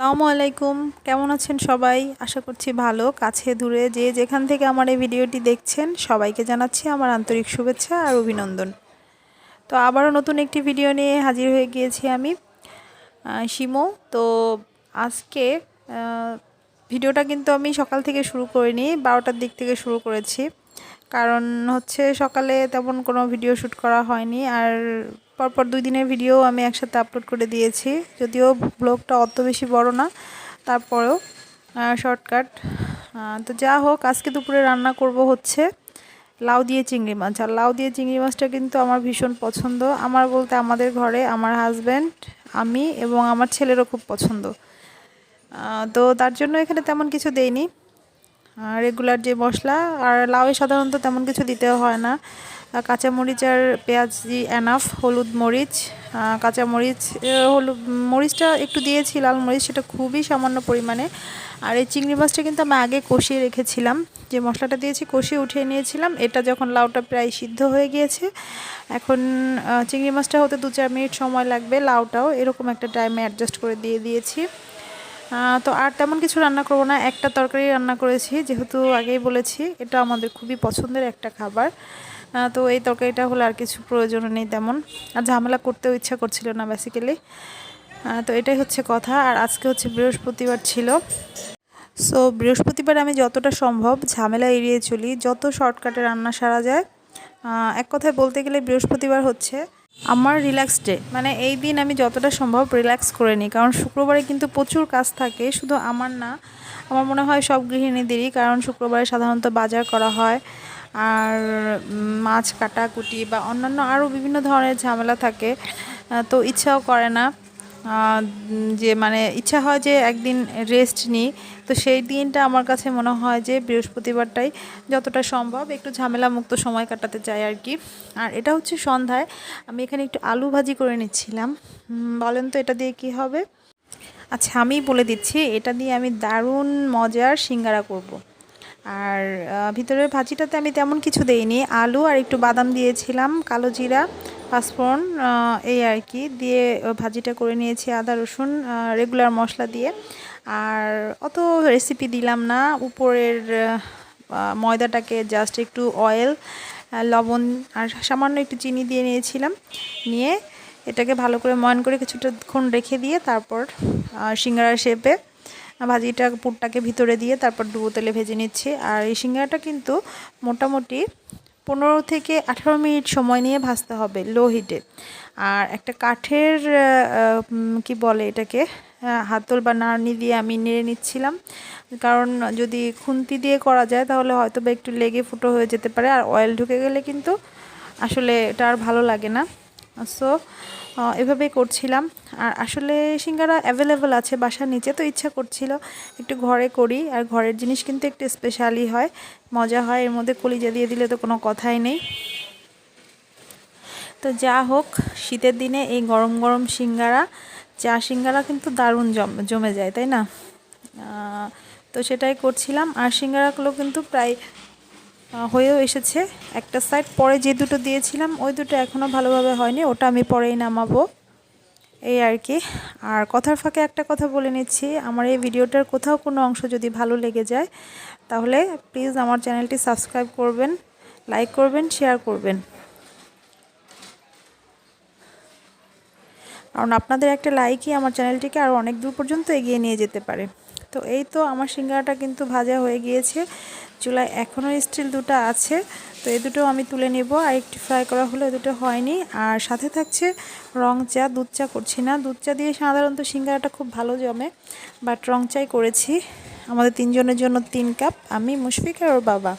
আসসালামু আলাইকুম। কেমন আছেন সবাই? আশা করছি ভালো। কাছে দূরে যে যেখান থেকে আমার এই ভিডিওটি দেখছেন সবাইকে জানাচ্ছি আমার আন্তরিক শুভেচ্ছা আর অভিনন্দন। তো আবারও নতুন একটি ভিডিও নিয়ে হাজির হয়ে গিয়েছি আমি, শিমু। তো আজকে আহ, ভিডিওটা কিন্তু আমি সকাল থেকে শুরু করিনি, 12টার দিক থেকে শুরু করেছি। কারণ হচ্ছে সকালে তেমন কোনো ভিডিও শ্যুট করা হয়নি, আর পরপর 2 দিনের ভিডিও আমি একসাথে আপলোড করে দিয়েছি। যদিও ব্লগটা অত বেশি বড় না, তারপরেও শর্টকাট। তো যা হোক, আজকে দুপুরে রান্না করব হচ্ছে লাউ দিয়ে চিংড়ি মাছ। আর লাউ দিয়ে চিংড়ি মাছটা কিন্তু আমার ভীষণ পছন্দ। আমার বলতে আমাদের ঘরে আমার হাজব্যান্ড, আমি এবং আমার ছেলেরও খুব পছন্দ। তো তার জন্য এখানে তেমন কিছু দেইনি, রেগুলার যে মশলা। আর লাউয়ে সাধারণত তেমন কিছু দিতে হয় না, কাঁচামরিচ আর পেঁয়াজ এনাফ, হলুদ মরিচ, কাঁচামরিচ, হলুদ মরিচটা একটু দিয়েছি, লাল মরিচ সেটা খুবই সামান্য পরিমাণে। আর এই চিংড়ি মাছটা কিন্তু আমি আগে কষিয়ে রেখেছিলাম, যে মশলাটা দিয়েছি কষিয়ে উঠিয়ে নিয়েছিলাম। এটা যখন লাউটা প্রায় সিদ্ধ হয়ে গিয়েছে, এখন চিংড়ি মাছটা হতে 2-4 মিনিট সময় লাগবে, লাউটাও এরকম একটা টাইমে অ্যাডজাস্ট করে দিয়ে দিয়েছি। তো আর তেমন কিছু রান্না করব না, একটা তরকারি রান্না করেছি, যেহেতু আগেই বলেছি এটা আমাদের খুবই পছন্দের একটা খাবার। তো এই তরকারিটা হলে আর কিছু প্রয়োজন নেই তেমন, আর ঝামেলা করতেও ইচ্ছা করছিল না বেসিক্যালি। তো এটাই হচ্ছে কথা। আর আজকে হচ্ছে বৃহস্পতিবার ছিল। সো বৃহস্পতিবার আমি যতটা সম্ভব ঝামেলা এড়িয়ে চলি, যত শর্টকাটে রান্না সারা যায়। এক কথায় বলতে গেলে বৃহস্পতিবার হচ্ছে আমার রিল্যাক্স ডে, মানে এই দিন আমি যতটা সম্ভব রিল্যাক্স করে নিই। কারণ শুক্রবারে কিন্তু প্রচুর কাজ থাকে, শুধু আমার না, আমার মনে হয় সব গৃহিণীদেরই। কারণ শুক্রবারে সাধারণত বাজার করা হয়, আর মাছ কাটাকুটি বা অন্যান্য আরও বিভিন্ন ধরনের ঝামেলা থাকে। তো ইচ্ছাও করে না, যে মানে ইচ্ছা হয় যে একদিন রেস্ট নিই। তো সেই দিনটা আমার কাছে মনে হয় যে বৃহস্পতিবারটাই যতটা সম্ভব একটু ঝামেলা মুক্ত সময় কাটাতে চাই আর কি। আর এটা হচ্ছে সন্ধ্যায় আমি এখানে একটু আলু ভাজি করে নিচ্ছিলাম। বলেন তো এটা দিয়ে কি হবে? আচ্ছা, আমি বলে দিচ্ছি, এটা দিয়ে আমি দারুণ মজার সিঙ্গারা করব। আর ভিতরের ভাজিটাতে আমি তেমন কিছু দেইনি, আলু আর একটু বাদাম দিয়েছিলাম, কালো জিরা, পাঁচফোড়ন, এই আর কি দিয়ে ভাজিটা করে নিয়েছি, আদা রসুন রেগুলার মশলা দিয়ে। আর অত রেসিপি দিলাম না, উপরের ময়দাটাকে জাস্ট একটু অয়েল, লবণ আর সামান্য একটু চিনি দিয়ে নিয়েছিলাম। নিয়ে এটাকে ভালো করে ময়ান করে কিছুটাক্ষণ রেখে দিয়ে তারপর সিঙ্গারার শেপে ভাজিটা পুরটাকে ভিতরে দিয়ে তারপর ডুবো তেলে ভেজে নিচ্ছি। আর এই সিঙ্গারাটা কিন্তু মোটামুটি 15 থেকে 18 মিনিট সময় নিয়ে ভাজতে হবে লো হিটে। আর একটা কাঠের কি বলে এটাকে, হাতল বা নাড়নি দিয়ে আমি নেড়ে নিচ্ছিলাম। কারণ যদি খুন্তি দিয়ে করা যায় তাহলে হয়তো বা একটু লেগে ফুটো হয়ে যেতে পারে, আর অয়েল ঢুকে গেলে কিন্তু আসলে এটা আর ভালো লাগে না। সো এভাবেই করছিলাম। আর আসলে সিঙ্গারা অ্যাভেলেবেল আছে বাসার নিচে, তো ইচ্ছা করছিল একটু ঘরে করি। আর ঘরের জিনিস কিন্তু একটু স্পেশালি হয়, মজা হয়, এর মধ্যে কলিজা দিয়ে দিলে তো কোনো কথাই নেই। তো যা হোক, শীতের দিনে এই গরম গরম সিঙ্গারা, চা সিঙ্গারা কিন্তু দারুণ জমে যায়, তাই না? তো সেটাই করছিলাম। আর সিঙ্গারাগুলো কিন্তু প্রায় হয়েও এসেছে। একটা সাইড পরে যে দুটো দিয়েছিলাম ওই দুটো এখনও ভালোভাবে হয়নি, ওটা আমি পরেই নামাবো, এই আর কি। আর কথার ফাঁকে একটা কথা বলে নিচ্ছি, আমার এই ভিডিওটার কোথাও কোনো অংশ যদি ভালো লেগে যায় তাহলে প্লিজ আমার চ্যানেলটি সাবস্ক্রাইব করবেন, লাইক করবেন, শেয়ার করবেন। কারণ আপনাদের একটা লাইকই আমার চ্যানেলটিকে আরও অনেক দূর পর্যন্ত এগিয়ে নিয়ে যেতে পারে। তো এই তো আমার সিঙ্গারাটা কিন্তু ভাজা হয়ে গিয়েছে, চুলায় এখনও স্টিল দুটো আছে। তো এই দুটো আমি তুলে নেব, আর একটু ফ্রাই করা হলো, এই দুটো হয়নি। আর সাথে থাকছে রং চা, দুধ চা করছি না। দুধ চা দিয়ে সাধারণত সিঙ্গারাটা খুব ভালো জমে, বাট রং চাই করেছি। আমাদের 3 জনের জন্য 3 কাপ, আমি, মুশফিক আর ওর বাবা,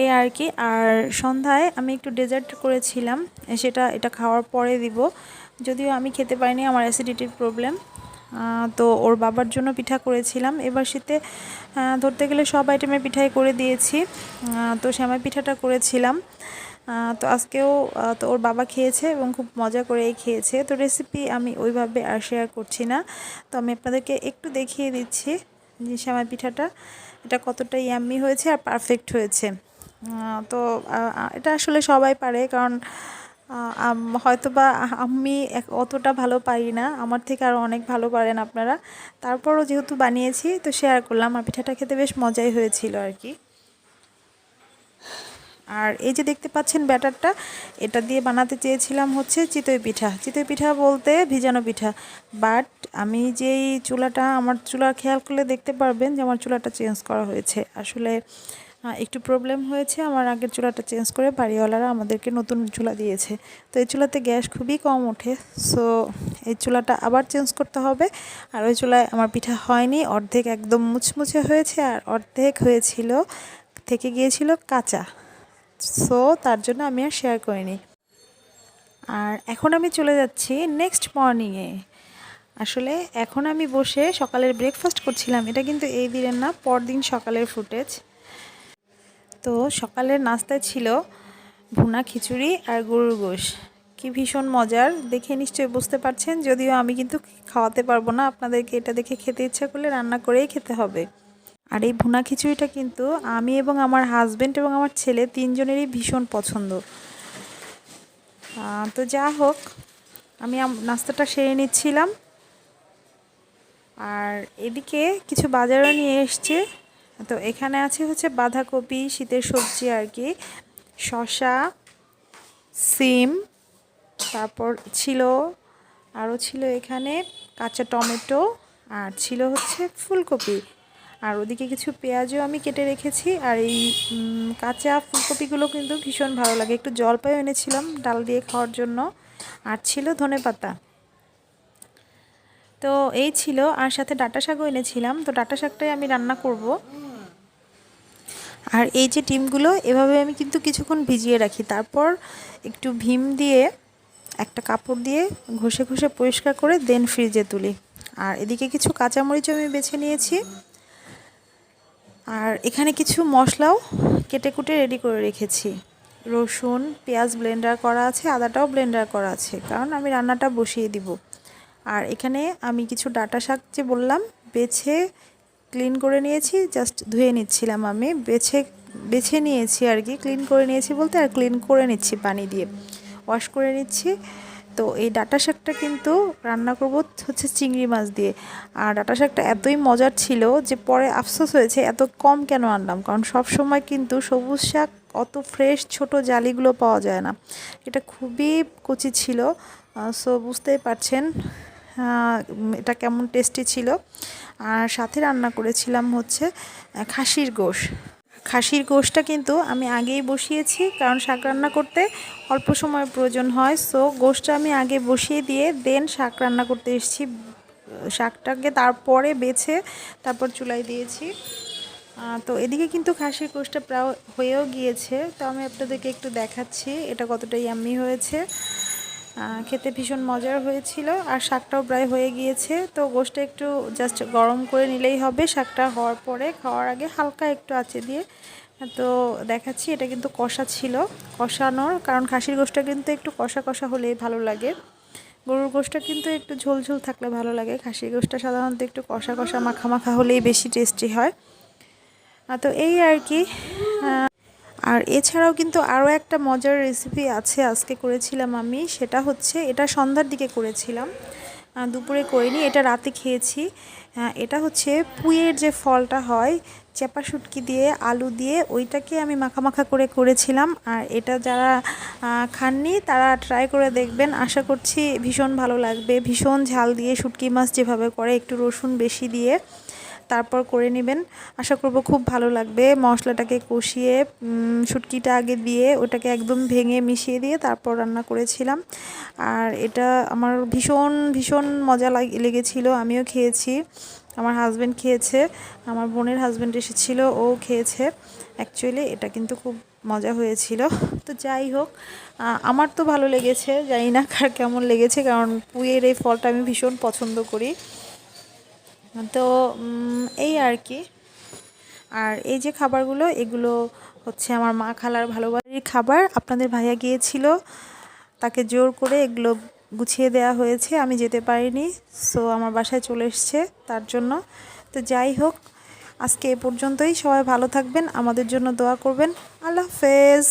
এই আর কি। আর সন্ধ্যায় আমি একটু ডেজার্ট করেছিলাম, এটা খাওয়ার পরে দিব। যদিও আমি খেতে পারিনি, আমার অ্যাসিডিটির প্রবলেম। তো ওর বাবার জন্য পিঠা করেছিলাম। এবার শীতে ধরতে গেলে সব আইটেমের পিঠাই করে দিয়েছি। তো সেমাই পিঠাটা করেছিলাম। তো আজকেও তো ওর বাবা খেয়েছে এবং খুব মজা করেই খেয়েছে। তো রেসিপি আমি ওইভাবে আর শেয়ার করছি না, তো আমি আপনাদেরকে একটু দেখিয়ে দিচ্ছি যে সেমাই পিঠাটা এটা কতটা ইয়াম্মি হয়েছে আর পারফেক্ট হয়েছে। তো এটা আসলে সবাই পারে, কারণ হয়তোবা আমি অতটা ভালো পারি না, আমার থেকে আরও অনেক ভালো পারেন আপনারা। তারপরও যেহেতু বানিয়েছি তো শেয়ার করলাম। আর পিঠাটা খেতে বেশ মজাই হয়েছিল আর কি। আর এই যে দেখতে পাচ্ছেন ব্যাটারটা, এটা দিয়ে বানাতে চেয়েছিলাম হচ্ছে চিতই পিঠা। চিতই পিঠা বলতে ভিজানো পিঠা। বাট আমি যেই চুলাটা, আমার চুলা খেয়াল করলে দেখতে পারবেন যে আমার চুলাটা চেঞ্জ করা হয়েছে। আসলে একটু প্রবলেম হয়েছে, আমার আগের চুলাটা চেঞ্জ করে বাড়িওয়ালারা আমাদেরকে নতুন চুলা দিয়েছে। তো এই চুলাতে গ্যাস খুবই কম ওঠে, সো এই চুলাটা আবার চেঞ্জ করতে হবে। আর ওই চুলায় আমার পিঠা হয়নি, অর্ধেক একদম মুচমুচে হয়েছে আর অর্ধেক হয়েছিল থেকে গিয়েছিল কাঁচা। সো তার জন্য আমি আর শেয়ার করিনি। আর এখন আমি চলে যাচ্ছি নেক্সট মর্নিংয়ে। আসলে এখন আমি বসে সকালের ব্রেকফাস্ট করছিলাম। এটা কিন্তু এই দিনের না, পরদিন সকালের ফুটেজ। তো সকালের নাস্তায় ছিল ভুনা খিচুড়ি আর গরুর গোশ। কি ভীষণ মজার, দেখে নিশ্চয়ই বুঝতে পারছেন। যদিও আমি কিন্তু খাওয়াতে পারবো না আপনাদেরকে, এটা দেখে খেতে ইচ্ছা করলে রান্না করেই খেতে হবে। আর এই ভুনা খিচুড়িটা কিন্তু আমি এবং আমার হাজব্যান্ড এবং আমার ছেলে তিনজনেরই ভীষণ পছন্দ। তো যা হোক, আমি নাস্তাটা সেরে নিচ্ছিলাম। আর এদিকে কিছু বাজারও নিয়ে এসছে। তো এখানে আছে হচ্ছে বাঁধাকপি, শীতের সবজি আর কি, শসা, সিম, তারপর আরও ছিল এখানে কাঁচা টমেটো, আর ছিল হচ্ছে ফুলকপি। আর ওদিকে কিছু পেঁয়াজও আমি কেটে রেখেছি। আর এই কাঁচা ফুলকপিগুলো কিন্তু ভীষণ ভালো লাগে। একটু জলপাইও এনেছিলাম ডাল দিয়ে খাওয়ার জন্য। আর ছিল ধনেপাতা। তো এই ছিল, আর সাথে ডাঁটা শাকও এনেছিলাম। তো ডাঁটা শাকটাই আমি রান্না করব। আর এই যে ডিমগুলো এভাবে আমি কিন্তু কিছুক্ষণ ভিজিয়ে রাখি, তারপর একটু ভীম দিয়ে একটা কাপড় দিয়ে ঘষে ঘষে পরিষ্কার করে দেন ফ্রিজে তুলি। আর এদিকে কিছু কাঁচামরিচও আমি বেছে নিয়েছি। আর এখানে কিছু মশলাও কেটে কুটে রেডি করে রেখেছি। রসুন, পেঁয়াজ ব্লেন্ডার করা আছে, আদাটাও ব্লেন্ডার করা আছে, কারণ আমি রান্নাটা বসিয়ে দিব। আর এখানে আমি কিছু ডাঁটা শাক যে বললাম বেছে ক্লিন করে নিয়েছি, জাস্ট ধুয়ে নিচ্ছিলাম। আমি বেছে নিয়েছি আর কি, ক্লিন করে নিয়েছি বলতে আর ক্লিন করে নিচ্ছি পানি দিয়ে, ওয়াশ করে নিচ্ছি। তো এই ডাঁটা শাকটা কিন্তু রান্না করব হচ্ছে চিংড়ি মাছ দিয়ে। আর ডাঁটা শাকটা এতই মজার ছিল যে পরে আফসোস হয়েছে এত কম কেন আনলাম, কারণ সব সময় কিন্তু সবুজ শাক অত ফ্রেশ ছোট জালিগুলো পাওয়া যায় না। এটা খুবই কচি ছিল, সো বুঝতেই পারছেন এটা কেমন টেস্টি ছিল। আর সাথে রান্না করেছিলাম হচ্ছে খাসির গোশ। খাসির গোশটা কিন্তু আমি আগেই বসিয়েছি, কারণ শাক রান্না করতে অল্প সময়ের প্রয়োজন হয়। সো গোশটা আমি আগে বসিয়ে দিয়ে দেন শাক রান্না করতে এসেছি। শাকটাকে তারপরে বেছে তারপর চুলায় দিয়েছি। তো এদিকে কিন্তু খাসির গোশটা প্রায় হয়েও গিয়েছে। তো আমি আপনাদেরকে একটু দেখাচ্ছি এটা কতটা ইয়াম্মি হয়েছে। খেতে ভীষণ মজার হয়েছিল। আর শাকটাও প্রায় হয়ে গিয়েছে। তো গোশটা একটু জাস্ট গরম করে নিলেই হবে। শাকটা হওয়ার পরে খাওয়ার আগে হালকা একটু আঁচে দিয়ে তো দেখাচ্ছি। এটা কিন্তু কষা ছিল, কষানোর কারণ খাসির গোশটা কিন্তু একটু কষা কষা হলেই ভালো লাগে। গরুর গোশটা কিন্তু একটু ঝোল ঝোল থাকলে ভালো লাগে। খাসির গোশটা সাধারণত একটু কষা কষা মাখা মাখা হলেই বেশি টেস্টি হয়। তো এই আর কি। আর এছাড়াও কিন্তু আরও একটা মজার রেসিপি আছে আজকে করেছিলাম আমি, সেটা হচ্ছে এটা সন্ধ্যার দিকে করেছিলাম, দুপুরে করিনি, এটা রাতে খেয়েছি। এটা হচ্ছে পুঁইয়ের যে ফলটা হয় চেপা শুটকি দিয়ে আলু দিয়ে, ওইটাকে আমি মাখা মাখা করে করেছিলাম। আর এটা যারা খাননি তারা ট্রাই করে দেখবেন, আশা করছি ভীষণ ভালো লাগবে। ভীষণ ঝাল দিয়ে শুটকি মাছ যেভাবে করে একটু রসুন বেশি দিয়ে তারপর করে নেবেন, আশা করব খুব ভালো লাগবে। মশলাটাকে কষিয়ে শুটকিটা আগে দিয়ে ওটাকে একদম ভেঙে মিশিয়ে দিয়ে তারপর রান্না করেছিলাম। আর এটা আমার ভীষণ ভীষণ মজা লেগেছিল। আমিও খেয়েছি, আমার হাজব্যান্ড খেয়েছে, আমার বোনের হাজব্যান্ড এসেছিলো, ও খেয়েছে। অ্যাকচুয়ালি এটা কিন্তু খুব মজা হয়েছিল। তো যাই হোক, আমার তো ভালো লেগেছে, জানি না কার কেমন লেগেছে, কারণ পুঁইয়ের এই ফলটা আমি ভীষণ পছন্দ করি। তো এই আর কি। আর এই যে খাবারগুলো, এগুলো হচ্ছে আমার মা খালার ভালোবাসার খাবার। আপনাদের ভাইয়া গিয়েছিল, তাকে জোর করে এগুলো গুছিয়ে দেওয়া হয়েছে, আমি যেতে পারিনি। সো আমার বাসায় চলে এসছে তার জন্য। তো যাই হোক, আজকে এ পর্যন্তই। সবাই ভালো থাকবেন, আমাদের জন্য দোয়া করবেন। আল্লাহ হাফেজ।